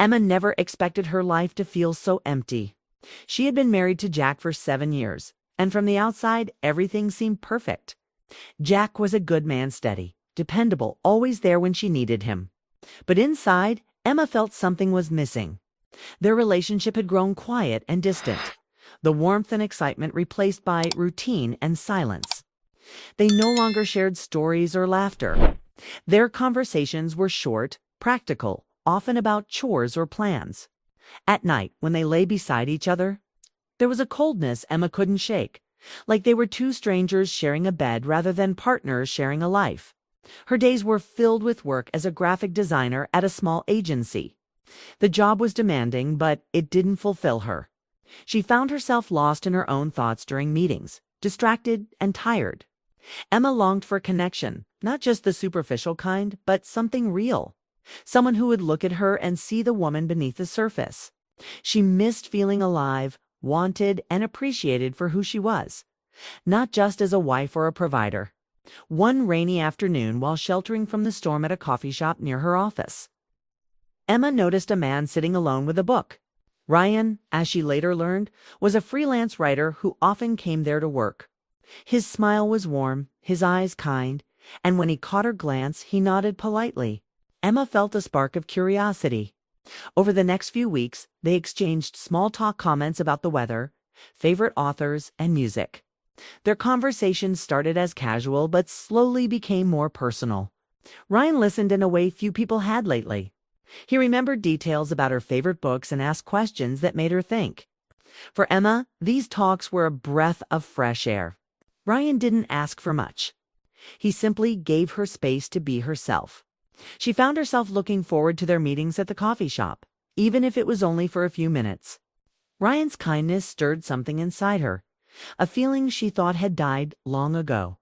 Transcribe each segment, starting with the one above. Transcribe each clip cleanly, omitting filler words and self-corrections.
Emma never expected her life to feel so empty. She had been married to Jack for 7 years, and from the outside, everything seemed perfect. Jack was a good man, steady, dependable, always there when she needed him. But inside, Emma felt something was missing. Their relationship had grown quiet and distant, the warmth and excitement replaced by routine and silence. They no longer shared stories or laughter. Their conversations were short, practical, often about chores or plans. At night, when they lay beside each other, there was a coldness Emma couldn't shake, like they were two strangers sharing a bed rather than partners sharing a life. Her days were filled with work as a graphic designer at a small agency. The job was demanding, but it didn't fulfill her. She found herself lost in her own thoughts during meetings, distracted and tired. Emma longed for connection, not just the superficial kind, but something real. Someone who would look at her and see the woman beneath the surface. She missed feeling alive, wanted, and appreciated for who she was, not just as a wife or a provider. One rainy afternoon, while sheltering from the storm at a coffee shop near her office, Emma noticed a man sitting alone with a book. Ryan, as she later learned, was a freelance writer who often came there to work. His smile was warm, his eyes kind, and when he caught her glance, he nodded politely. Emma felt a spark of curiosity. Over the next few weeks, they exchanged small-talk comments about the weather, favorite authors, and music. Their conversations started as casual but slowly became more personal. Ryan listened in a way few people had lately. He remembered details about her favorite books and asked questions that made her think. For Emma, these talks were a breath of fresh air. Ryan didn't ask for much. He simply gave her space to be herself. She found herself looking forward to their meetings at the coffee shop, even if it was only for a few minutes. Ryan's kindness stirred something inside her, a feeling she thought had died long ago.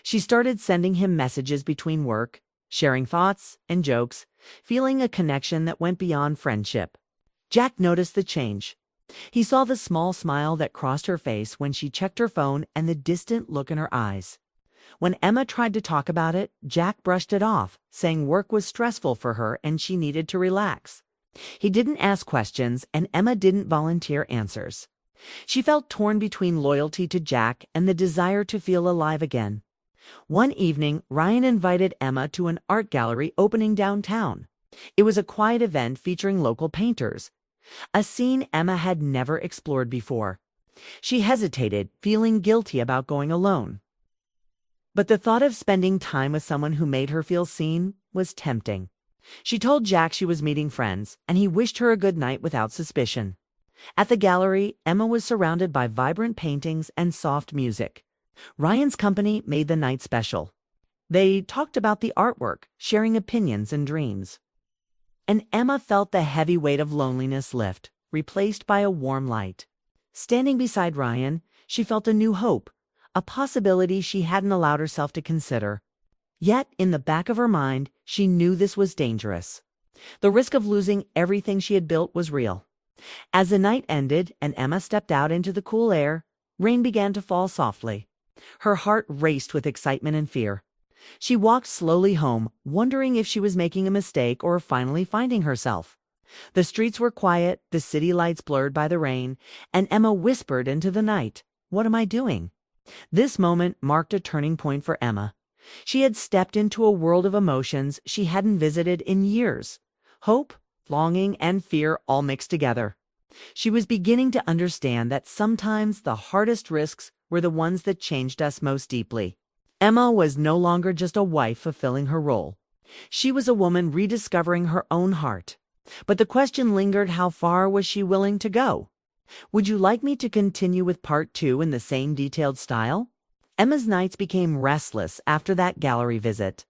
She started sending him messages between work, sharing thoughts and jokes, feeling a connection that went beyond friendship. Jack noticed the change. He saw the small smile that crossed her face when she checked her phone and the distant look in her eyes. When Emma tried to talk about it, Jack brushed it off, saying work was stressful for her and she needed to relax. He didn't ask questions, and Emma didn't volunteer answers. She felt torn between loyalty to Jack and the desire to feel alive again. One evening, Ryan invited Emma to an art gallery opening downtown. It was a quiet event featuring local painters, a scene Emma had never explored before. She hesitated, feeling guilty about going alone. But the thought of spending time with someone who made her feel seen was tempting. She told Jack she was meeting friends, and he wished her a good night without suspicion. At the gallery, Emma was surrounded by vibrant paintings and soft music. Ryan's company made the night special. They talked about the artwork, sharing opinions and dreams. And Emma felt the heavy weight of loneliness lift, replaced by a warm light. Standing beside Ryan, she felt a new hope, a possibility she hadn't allowed herself to consider. Yet, in the back of her mind, she knew this was dangerous. The risk of losing everything she had built was real. As the night ended and Emma stepped out into the cool air, rain began to fall softly. Her heart raced with excitement and fear. She walked slowly home, wondering if she was making a mistake or finally finding herself. The streets were quiet, the city lights blurred by the rain, and Emma whispered into the night, "What am I doing?" This moment marked a turning point for Emma. She had stepped into a world of emotions she hadn't visited in years. Hope, longing, and fear all mixed together. She was beginning to understand that sometimes the hardest risks were the ones that changed us most deeply. Emma was no longer just a wife fulfilling her role. She was a woman rediscovering her own heart. But the question lingered, how far was she willing to go? Would you like me to continue with part 2 in the same detailed style? Emma's nights became restless after that gallery visit.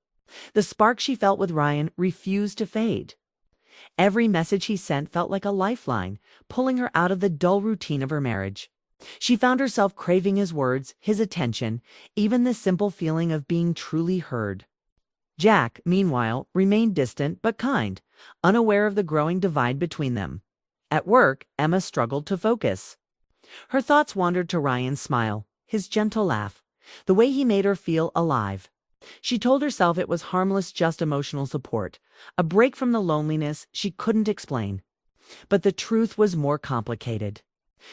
The spark she felt with Ryan refused to fade. Every message he sent felt like a lifeline, pulling her out of the dull routine of her marriage. She found herself craving his words, his attention, even the simple feeling of being truly heard. Jack, meanwhile, remained distant but kind, unaware of the growing divide between them. At work, Emma struggled to focus. Her thoughts wandered to Ryan's smile, his gentle laugh, the way he made her feel alive. She told herself it was harmless, just emotional support, a break from the loneliness she couldn't explain. But the truth was more complicated.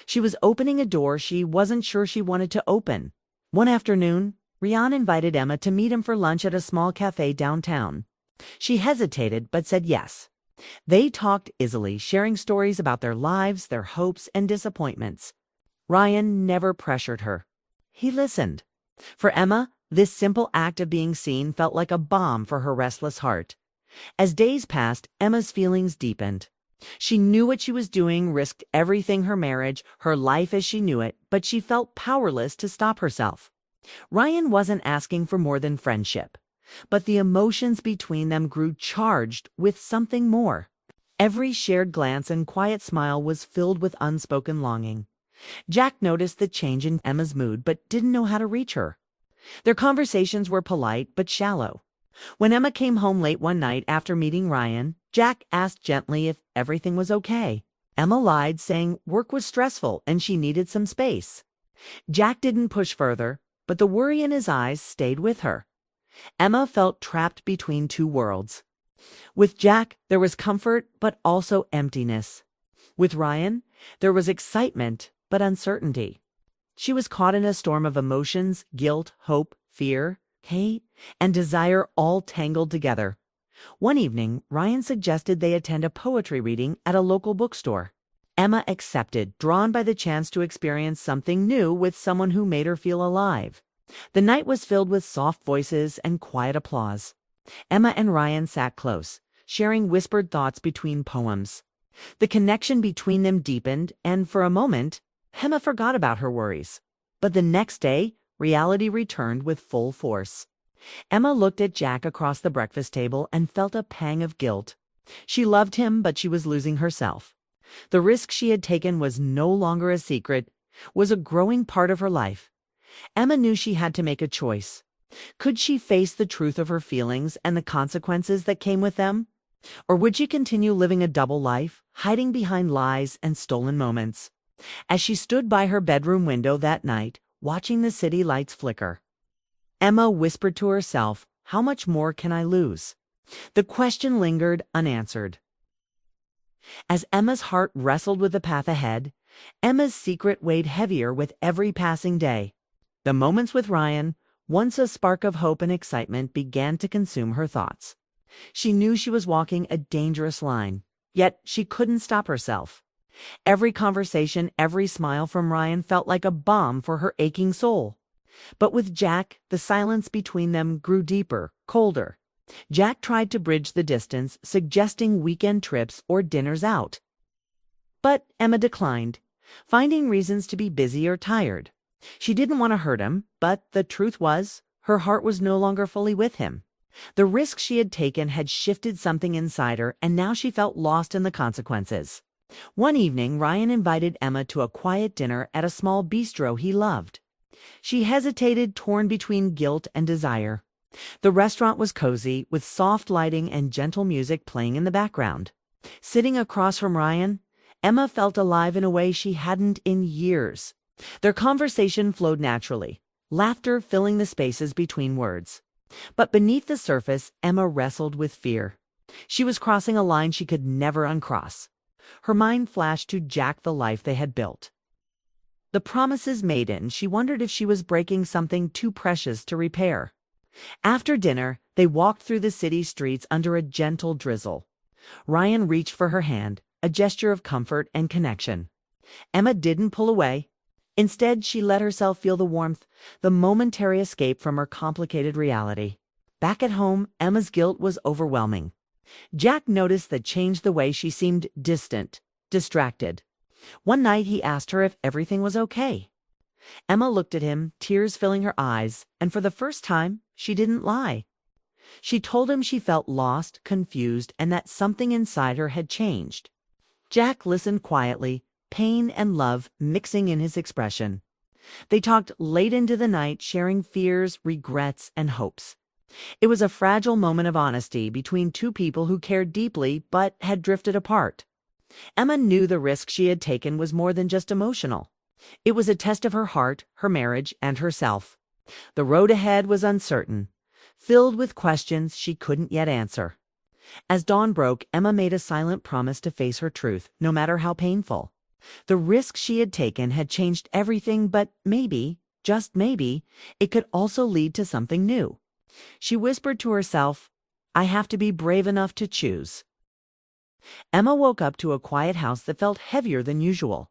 She was opening a door she wasn't sure she wanted to open. One afternoon, Ryan invited Emma to meet him for lunch at a small cafe downtown. She hesitated but said yes. They talked easily, sharing stories about their lives, their hopes, and disappointments. Ryan never pressured her. He listened. For Emma, this simple act of being seen felt like a balm for her restless heart. As days passed, Emma's feelings deepened. She knew what she was doing, risked everything, her marriage, her life as she knew it, but she felt powerless to stop herself. Ryan wasn't asking for more than friendship, but the emotions between them grew charged with something more. Every shared glance and quiet smile was filled with unspoken longing. Jack noticed the change in Emma's mood but didn't know how to reach her. Their conversations were polite but shallow. When Emma came home late one night after meeting Ryan, Jack asked gently if everything was okay. Emma lied, saying work was stressful and she needed some space. Jack didn't push further, but the worry in his eyes stayed with her. Emma felt trapped between two worlds. With Jack, there was comfort but also emptiness. With Ryan, there was excitement but uncertainty. She was caught in a storm of emotions, guilt, hope, fear, hate, and desire, all tangled together. One evening, Ryan suggested they attend a poetry reading at a local bookstore. Emma accepted, drawn by the chance to experience something new with someone who made her feel alive. The night was filled with soft voices and quiet applause. Emma and Ryan sat close, sharing whispered thoughts between poems. The connection between them deepened, and for a moment, Emma forgot about her worries. But the next day, reality returned with full force. Emma looked at Jack across the breakfast table and felt a pang of guilt. She loved him, but she was losing herself. The risk she had taken was no longer a secret, was a growing part of her life. Emma knew she had to make a choice. Could she face the truth of her feelings and the consequences that came with them? Or would she continue living a double life, hiding behind lies and stolen moments? As she stood by her bedroom window that night, watching the city lights flicker, Emma whispered to herself, "How much more can I lose?" The question lingered unanswered. As Emma's heart wrestled with the path ahead, Emma's secret weighed heavier with every passing day. The moments with Ryan, once a spark of hope and excitement, began to consume her thoughts. She knew she was walking a dangerous line, yet she couldn't stop herself. Every conversation, every smile from Ryan felt like a balm for her aching soul. But with Jack, the silence between them grew deeper, colder. Jack tried to bridge the distance, suggesting weekend trips or dinners out. But Emma declined, finding reasons to be busy or tired. She didn't want to hurt him, but the truth was, her heart was no longer fully with him. The risk she had taken had shifted something inside her, and now she felt lost in the consequences. One evening, Ryan invited Emma to a quiet dinner at a small bistro he loved. She hesitated, torn between guilt and desire. The restaurant was cozy, with soft lighting and gentle music playing in the background. Sitting across from Ryan, Emma felt alive in a way she hadn't in years. Their conversation flowed naturally, laughter filling the spaces between words. But beneath the surface, Emma wrestled with fear. She was crossing a line she could never uncross. Her mind flashed to Jack, the life they had built. The promises made in, she wondered if she was breaking something too precious to repair. After dinner, they walked through the city streets under a gentle drizzle. Ryan reached for her hand, a gesture of comfort and connection. Emma didn't pull away. Instead, she let herself feel the warmth, the momentary escape from her complicated reality. Back at home, Emma's guilt was overwhelming. Jack noticed that changed the way she seemed distant, distracted. One night he asked her if everything was okay. Emma looked at him, tears filling her eyes, and for the first time, she didn't lie. She told him she felt lost, confused, and that something inside her had changed. Jack listened quietly, pain and love mixing in his expression. They talked late into the night, sharing fears, regrets, and hopes. It was a fragile moment of honesty between two people who cared deeply but had drifted apart. Emma knew the risk she had taken was more than just emotional. It was a test of her heart, her marriage, and herself. The road ahead was uncertain, filled with questions she couldn't yet answer. As dawn broke, Emma made a silent promise to face her truth, no matter how painful. The risk she had taken had changed everything, but maybe, just maybe, it could also lead to something new. She whispered to herself, "I have to be brave enough to choose." Emma woke up to a quiet house that felt heavier than usual.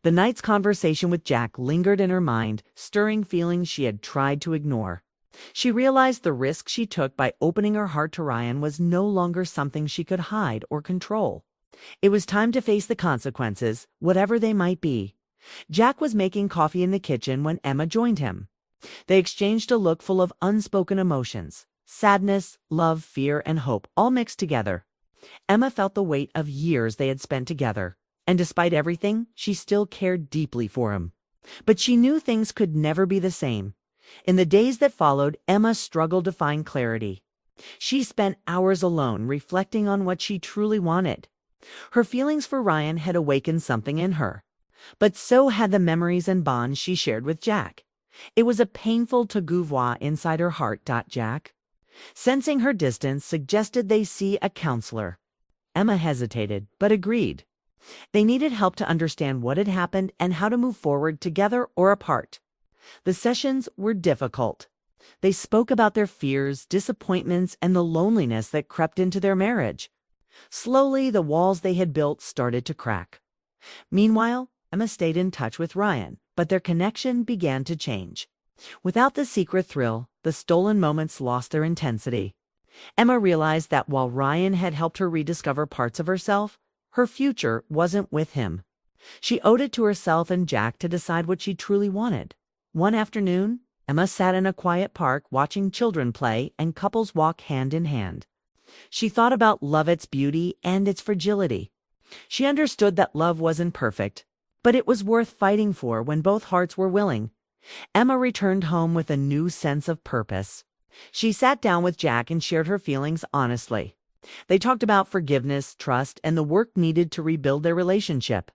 The night's conversation with Jack lingered in her mind, stirring feelings she had tried to ignore. She realized the risk she took by opening her heart to Ryan was no longer something she could hide or control. It was time to face the consequences, whatever they might be. Jack was making coffee in the kitchen when Emma joined him. They exchanged a look full of unspoken emotions: sadness, love, fear, and hope, all mixed together. Emma felt the weight of years they had spent together, and despite everything, she still cared deeply for him. But she knew things could never be the same. In the days that followed, Emma struggled to find clarity. She spent hours alone, reflecting on what she truly wanted. Her feelings for Ryan had awakened something in her, but so had the memories and bonds she shared with Jack. It was a painful tug-of-war inside her heart. Jack, sensing her distance, suggested they see a counselor. Emma hesitated, but agreed. They needed help to understand what had happened and how to move forward together or apart. The sessions were difficult. They spoke about their fears, disappointments, and the loneliness that crept into their marriage. Slowly, the walls they had built started to crack. Meanwhile, Emma stayed in touch with Ryan, but their connection began to change. Without the secret thrill, the stolen moments lost their intensity. Emma realized that while Ryan had helped her rediscover parts of herself, her future wasn't with him. She owed it to herself and Jack to decide what she truly wanted. One afternoon, Emma sat in a quiet park watching children play and couples walk hand in hand. She thought about love, its beauty, and its fragility. She understood that love wasn't perfect, but it was worth fighting for when both hearts were willing. Emma returned home with a new sense of purpose. She sat down with Jack and shared her feelings honestly. They talked about forgiveness, trust, and the work needed to rebuild their relationship.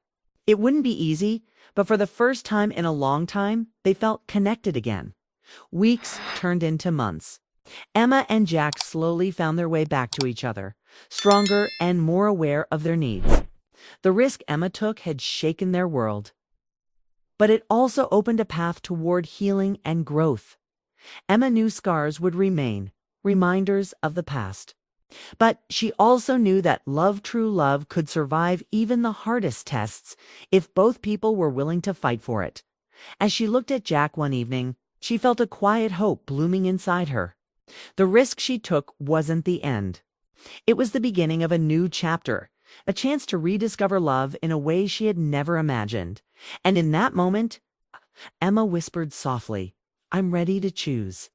It wouldn't be easy, but for the first time in a long time, they felt connected again. Weeks turned into months. Emma and Jack slowly found their way back to each other, stronger and more aware of their needs. The risk Emma took had shaken their world, but it also opened a path toward healing and growth. Emma knew scars would remain, reminders of the past. But she also knew that love, true love, could survive even the hardest tests if both people were willing to fight for it. As she looked at Jack one evening, she felt a quiet hope blooming inside her. The risk she took wasn't the end. It was the beginning of a new chapter, a chance to rediscover love in a way she had never imagined. And in that moment, Emma whispered softly, "I'm ready to choose."